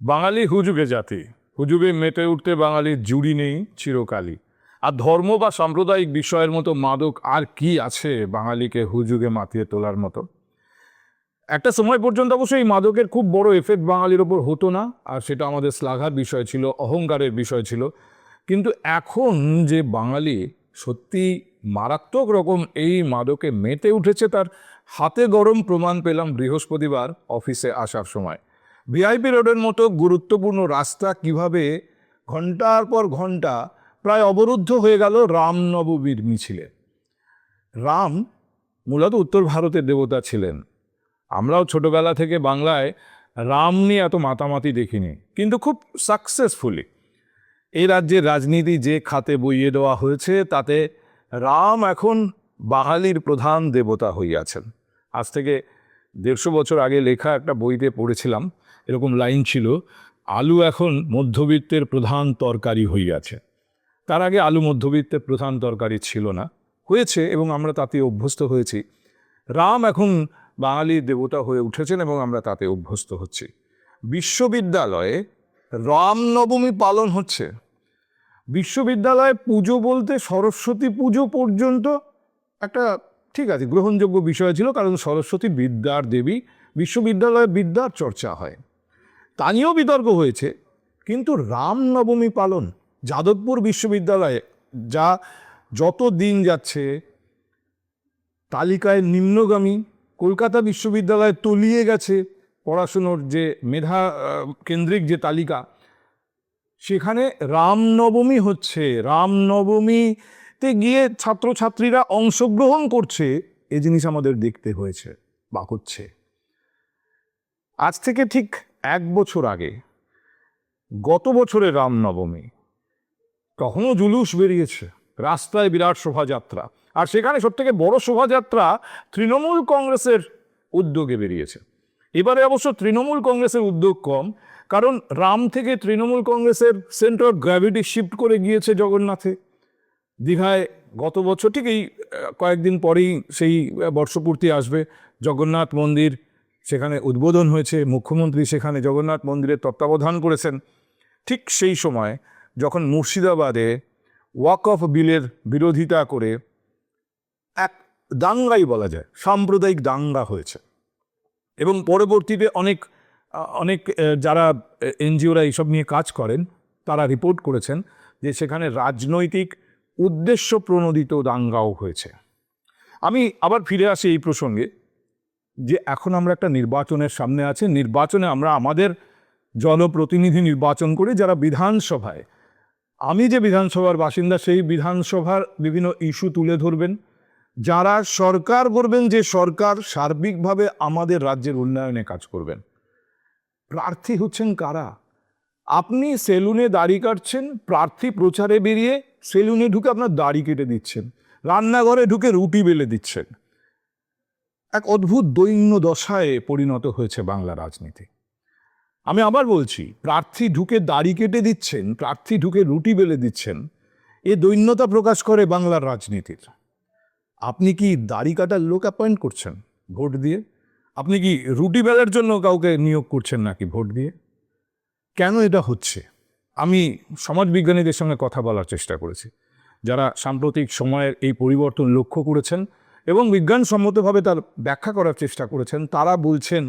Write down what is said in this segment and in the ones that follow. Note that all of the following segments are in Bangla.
বাঙালি হুজুগে জাতি, হুজুগে মেতে উঠতে বাঙালির জুড়ি নেই চিরকালই। আর ধর্ম বা সাম্প্রদায়িক বিষয়ের মতো মাদক আর কি আছে বাঙালিকে হুজুগে মাতিয়ে তোলার মতো? একটা সময় পর্যন্ত অবশ্য এই মাদকের খুব বড় এফেক্ট বাঙালির ওপর হতো না, আর সেটা আমাদের শ্লাঘার বিষয় ছিল, অহংকারের বিষয় ছিল। কিন্তু এখন যে বাঙালি সত্যি মারাত্মক রকম এই মাদকে মেতে উঠেছে, তার হাতে গরম প্রমাণ পেলাম বৃহস্পতিবার অফিসে আসার সময়। ভিআইপি রোডের মতো গুরুত্বপূর্ণ রাস্তা কিভাবে ঘন্টার পর ঘন্টা প্রায় অবরুদ্ধ হয়ে গেল রামনবমীর মিছিলে। রাম মূলত উত্তর ভারতের দেবতা ছিলেন। আমরাও ছোটবেলা থেকে বাংলায় রাম নিয়ে এত মাতামাতি দেখিনি, কিন্তু খুব সাকসেসফুলি এই রাজ্যের রাজনীতি যে খাতে বইয়ে দেওয়া হয়েছে, তাতে রাম এখন বাঙালির প্রধান দেবতা হইয়াছেন। আজ থেকে 150 বছর আগে লেখা একটা বইতে পড়েছিলাম, এরকম লাইন ছিল, আলু এখন মধ্যবিত্তের প্রধান তরকারি হইয়াছে। তার আগে আলু মধ্যবিত্তের প্রধান তরকারি ছিল না, হয়েছে, এবং আমরা তাতে অভ্যস্ত হয়েছি। রাম এখন বাঙালির দেবতা হয়ে উঠেছেন এবং আমরা তাতে অভ্যস্ত হচ্ছি। বিশ্ববিদ্যালয়ে রামনবমী পালন হচ্ছে। বিশ্ববিদ্যালয়ে পুজো বলতে সরস্বতী পুজো পর্যন্ত একটা ঠিক আছে গ্রহণযোগ্য বিষয় ছিল, কারণ সরস্বতী বিদ্যার দেবী, বিশ্ববিদ্যালয়ে বিদ্যার চর্চা হয়, তা নিয়েও বিতর্ক হয়েছে। কিন্তু রামনবমী পালন যাদবপুর বিশ্ববিদ্যালয়ে যত দিন যাচ্ছে তালিকায় নিম্নগামী, কলকাতা বিশ্ববিদ্যালয়ে তলিয়ে গেছে পড়াশুনোর যে মেধা কেন্দ্রিক যে তালিকা, সেখানে রামনবমী হচ্ছে। রামনবমীতে গিয়ে ছাত্রছাত্রীরা অংশগ্রহণ করছে, এই জিনিস আমাদের দেখতে হয়েছে বা হচ্ছে। আজ থেকে ঠিক 1 বছর আগে, গত বছরের রামনবমী, তখনও জুলুস বেরিয়েছে, রাস্তায় বিরাট শোভাযাত্রা, আর সেখানে সবথেকে বড় শোভাযাত্রা তৃণমূল কংগ্রেসের উদ্যোগে বেরিয়েছে। এবারে অবশ্য তৃণমূল কংগ্রেসের উদ্যোগ কম, কারণ রাম থেকে তৃণমূল কংগ্রেসের সেন্টার অফ গ্র্যাভিটি শিফট করে গিয়েছে জগন্নাথে। দীঘায় গত বছর ঠিক এই কয়েকদিন পরেই সেই বর্ষপূর্তি আসবে, জগন্নাথ মন্দির সেখানে উদ্বোধন হয়েছে, মুখ্যমন্ত্রী সেখানে জগন্নাথ মন্দিরের তত্ত্বাবধান করেছেন। ঠিক সেই সময় যখন মুর্শিদাবাদে ওয়াক অফ বিলের বিরোধিতা করে এক দাঙ্গাই বলা যায়, সাম্প্রদায়িক দাঙ্গা হয়েছে, এবং পরবর্তীতে অনেক অনেক যারা এনজিওরা এইসব নিয়ে কাজ করেন তারা রিপোর্ট করেছেন যে সেখানে রাজনৈতিক উদ্দেশ্য প্রণোদিত দাঙ্গাও হয়েছে। আমি আবার ফিরে আসি এই প্রসঙ্গে, যে এখন আমরা একটা নির্বাচনের সামনে আছে। নির্বাচনে আমরা আমাদের জনপ্রতিনিধি নির্বাচন করি, যারা বিধানসভায়, আমি যে বিধানসভার বাসিন্দা সেই বিধানসভার বিভিন্ন ইস্যু তুলে ধরবেন, যারা সরকার করবেন, যে সরকার সার্বিকভাবে আমাদের রাজ্যের উন্নয়নে কাজ করবেন। প্রার্থী হচ্ছেন কারা? আপনি সেলুনে দাড়ি কাটছেন, প্রার্থী প্রচারে বেরিয়ে সেলুনে ঢুকে আপনার দাড়ি কেটে দিচ্ছেন, রান্নাঘরে ঢুকে রুটি বেলে দিচ্ছেন। এক অদ্ভুত দৈন্য দশায় পরিণত হয়েছে বাংলা রাজনীতি। আমি আবার বলছি, প্রার্থী ঢুকে দাড়ি কেটে দিচ্ছেন, প্রার্থী ঢুকে রুটি বেলে দিচ্ছেন, এ দৈন্যতা প্রকাশ করে বাংলার রাজনীতির। আপনি কি দাড়ি কাটার লোক অ্যাপয়েন্ট করছেন ভোট দিয়ে? আপনি কি রুটি বেলার জন্য কাউকে নিয়োগ করছেন নাকি ভোট দিয়ে? কেন এটা হচ্ছে? আমি সমাজবিজ্ঞানীদের সঙ্গে কথা বলার চেষ্টা করেছি, যারা সাম্প্রতিক সময়ের এই পরিবর্তন লক্ষ্য করেছেন এবং বিজ্ঞানসম্মতভাবে তার ব্যাখ্যা করার চেষ্টা করেছেন। তারা বলছেন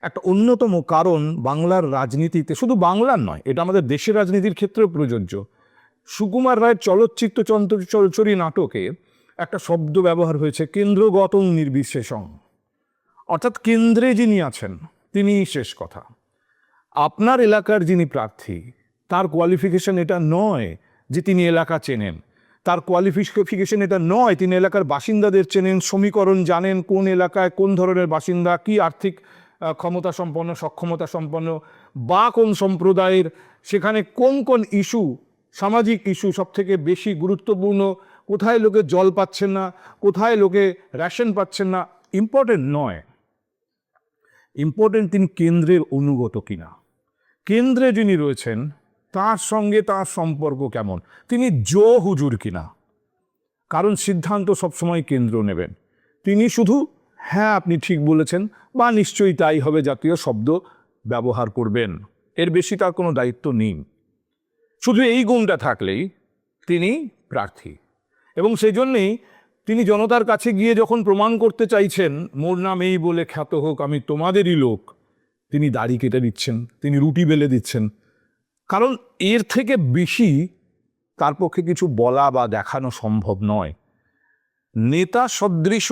একটা অন্যতম কারণ বাংলার রাজনীতিতে, শুধু বাংলার নয়, এটা আমাদের দেশের রাজনীতির ক্ষেত্রেও প্রযোজ্য। সুকুমার রায়ের চলচ্চিত্র চলচরি নাটকে একটা শব্দ ব্যবহার হয়েছে, কেন্দ্রগত নির্বিশেষং, অর্থাৎ কেন্দ্রে যিনি আছেন তিনিই শেষ কথা। আপনার এলাকার যিনি প্রার্থী, তার কোয়ালিফিকেশন এটা নয় যে তিনি এলাকা চেনেন, তার কোয়ালিফিকেশন এটা নয় তিনি এলাকার বাসিন্দাদের চেনেন, সমীকরণ জানেন, কোন এলাকায় কোন ধরনের বাসিন্দা, কি আর্থিক ক্ষমতা সম্পন্ন, সক্ষমতা সম্পন্ন, বা কোন সম্প্রদায়ের, সেখানে কোন কোন ইস্যু, সামাজিক ইস্যু সব থেকে বেশি গুরুত্বপূর্ণ, কোথায় লোকে জল পাচ্ছেন না, কোথায় লোকে রেশন পাচ্ছেন না, ইম্পর্টেন্ট নয়। ইম্পর্টেন্ট তিনি কেন্দ্রের অনুগত কিনা, কেন্দ্রে যিনি রয়েছেন তার সঙ্গে তার সম্পর্ক কেমন, তিনি জো হুজুর কিনা। কারণ সিদ্ধান্ত সবসময় কেন্দ্র নেবেন, তিনি শুধু হ্যাঁ আপনি ঠিক বলেছেন বা নিশ্চয়ই তাই হবে জাতীয় শব্দ ব্যবহার করবেন। এর বেশি তার কোনো দায়িত্ব নেই। শুধু এই গুণটা থাকলেই তিনি প্রার্থী, এবং সেই জন্যেই তিনি জনতার কাছে গিয়ে যখন প্রমাণ করতে চাইছেন মোর নাম এই বলে খ্যাত হোক আমি তোমাদেরই লোক, তিনি দাড়ি কেটে দিচ্ছেন, তিনি রুটি বেলে দিচ্ছেন, কারণ এর থেকে বেশি তার পক্ষে কিছু বলা বা দেখানো সম্ভব নয়। নেতা সদৃশ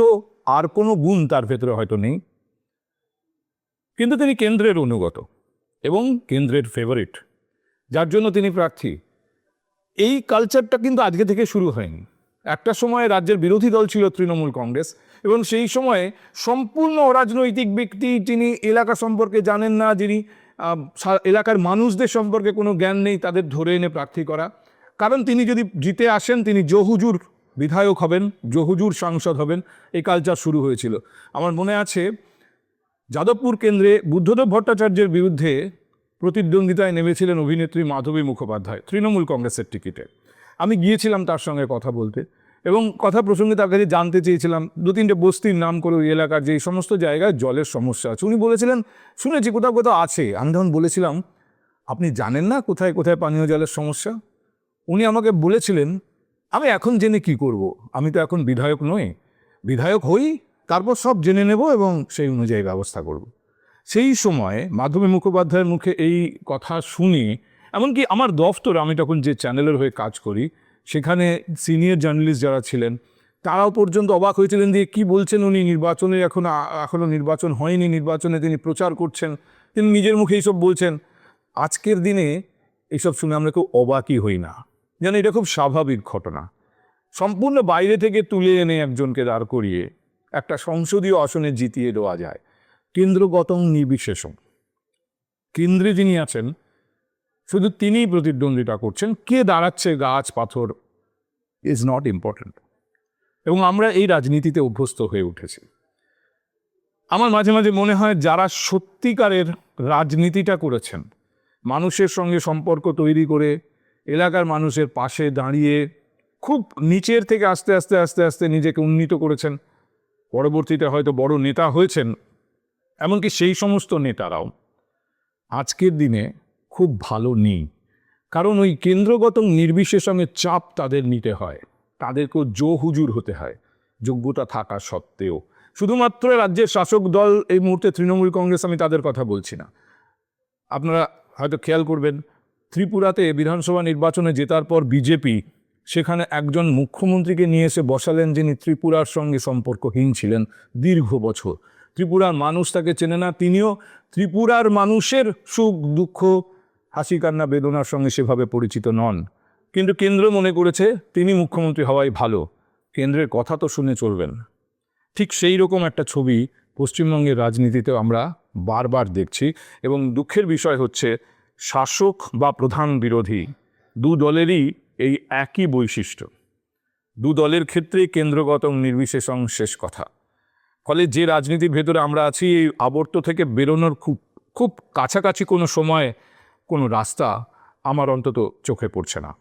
আর কোনো গুণ তার ভেতরে হয়তো নেই, কিন্তু তিনি কেন্দ্রের অনুগত এবং কেন্দ্রের ফেভারিট, যার জন্য তিনি প্রার্থী। এই কালচারটা কিন্তু আজকে থেকে শুরু হয়নি। একটা সময়ে রাজ্যের বিরোধী দল ছিল তৃণমূল কংগ্রেস, এবং সেই সময়ে সম্পূর্ণ অরাজনৈতিক ব্যক্তি, যিনি এলাকা সম্পর্কে জানেন না, যিনি এলাকার মানুষদের সম্পর্কে কোনো জ্ঞান নেই, তাদের ধরে এনে প্রার্থী করা। কারণ তিনি যদি জিতে আসেন তিনি জহুজুর বিধায়ক হবেন, জহুজুর সাংসদ হবেন, এই কালচার শুরু হয়েছিল। আমার মনে আছে যাদবপুর কেন্দ্রে বুদ্ধদেব ভট্টাচার্যের বিরুদ্ধে প্রতিদ্বন্দ্বিতায় নেমেছিলেন অভিনেত্রী মাধবী মুখোপাধ্যায় তৃণমূল কংগ্রেসের টিকিটে। আমি গিয়েছিলাম তার সঙ্গে কথা বলতে, এবং কথা প্রসঙ্গে তার কাছে জানতে চেয়েছিলাম 2-3টে বস্তির নাম করে ওই এলাকার যে সমস্ত জায়গায় জলের সমস্যা আছে। উনি বলেছিলেন শুনেছি কোথাও কোথাও আছে। আমি তখন বলেছিলাম আপনি জানেন না কোথায় কোথায় পানীয় জলের সমস্যা? উনি আমাকে বলেছিলেন আমি এখন জেনে কি করব, আমি তো এখন বিধায়ক নই, বিধায়ক হই তারপর সব জেনে নেব এবং সেই অনুযায়ী ব্যবস্থা করব। সেই সময় মাধবী মুখোপাধ্যায়ের মুখে এই কথা শুনে, এমনকি আমার দফতর, আমি তখন যে চ্যানেলের হয়ে কাজ করি সেখানে সিনিয়র জার্নালিস্ট যারা ছিলেন তারাও পর্যন্ত অবাক হয়েছিলেন যে কি বলছেন উনি, নির্বাচনে এখনো নির্বাচন হয়নি, নির্বাচনে তিনি প্রচার করছেন, তিনি নিজের মুখে এইসব বলছেন। আজকের দিনে এইসব শুনে আমরা কেউ অবাকই হই না, যেন এটা খুব স্বাভাবিক ঘটনা। সম্পূর্ণ বাইরে থেকে তুলে এনে একজনকে দাঁড় করিয়ে একটা সংসদীয় আসনে জিতিয়ে দেওয়া যায় কেন্দ্রগত নির্বিশেষম। কেন্দ্রে যিনি আছেন শুধু তিনিই প্রতিদ্বন্দ্বিতা করছেন, কে দাঁড়াচ্ছে গাছ পাথর ইজ নট ইম্পর্ট্যান্ট। এবং আমরা এই রাজনীতিতে অভ্যস্ত হয়ে উঠেছি। আমার মাঝে মাঝে মনে হয় যারা সত্যিকারের রাজনীতিটা করেছেন, মানুষের সঙ্গে সম্পর্ক তৈরি করে এলাকার মানুষের পাশে দাঁড়িয়ে খুব নিচের থেকে আস্তে আস্তে আস্তে আস্তে নিজেকে উন্নীত করেছেন, পরবর্তীতে হয়তো বড় নেতা হয়েছেন, এমনকি সেই সমস্ত নেতারাও আজকের দিনে খুব ভালো নেই। কারণ ওই কেন্দ্রগত নির্বিশেষণের চাপ তাদের নিতে হয়, তাদেরকেও হুজুর হতে হয় যোগ্যতা থাকা সত্ত্বেও। শুধুমাত্র রাজ্যের শাসক দল এই মুহূর্তে তৃণমূল কংগ্রেস, আমি তাদের কথা বলছি না। আপনারা হয়তো খেয়াল করবেন ত্রিপুরাতে বিধানসভা নির্বাচনে জেতার পর বিজেপি সেখানে একজন মুখ্যমন্ত্রীকে নিয়ে এসে বসালেন যিনি ত্রিপুরার সঙ্গে সম্পর্কহীন ছিলেন দীর্ঘ বছর। ত্রিপুরার মানুষ তাকে চেনে না, তিনিও ত্রিপুরার মানুষের সুখ দুঃখ হাসি কান্না বেদনার সঙ্গে সেভাবে পরিচিত নন। কিন্তু কেন্দ্র মনে করেছে তিনি মুখ্যমন্ত্রী হওয়াই ভালো, কেন্দ্রের কথা তো শুনে চলবেন। ঠিক সেই রকম একটা ছবি পশ্চিমবঙ্গের রাজনীতিতেও আমরা বারবার দেখছি। এবং দুঃখের বিষয় হচ্ছে শাসক বা প্রধান বিরোধী দু দলেরই এই একই বৈশিষ্ট্য। দু দলের ক্ষেত্রেই কেন্দ্রগত নির্বিশেষং শেষ কথা। ফলে যে রাজনীতির ভেতরে আমরা আছি, এই আবর্ত থেকে বেরোনোর খুব খুব কাছাকাছি কোনো সময় কোনো রাস্তা আমার অন্তত চোখে পড়ছে না।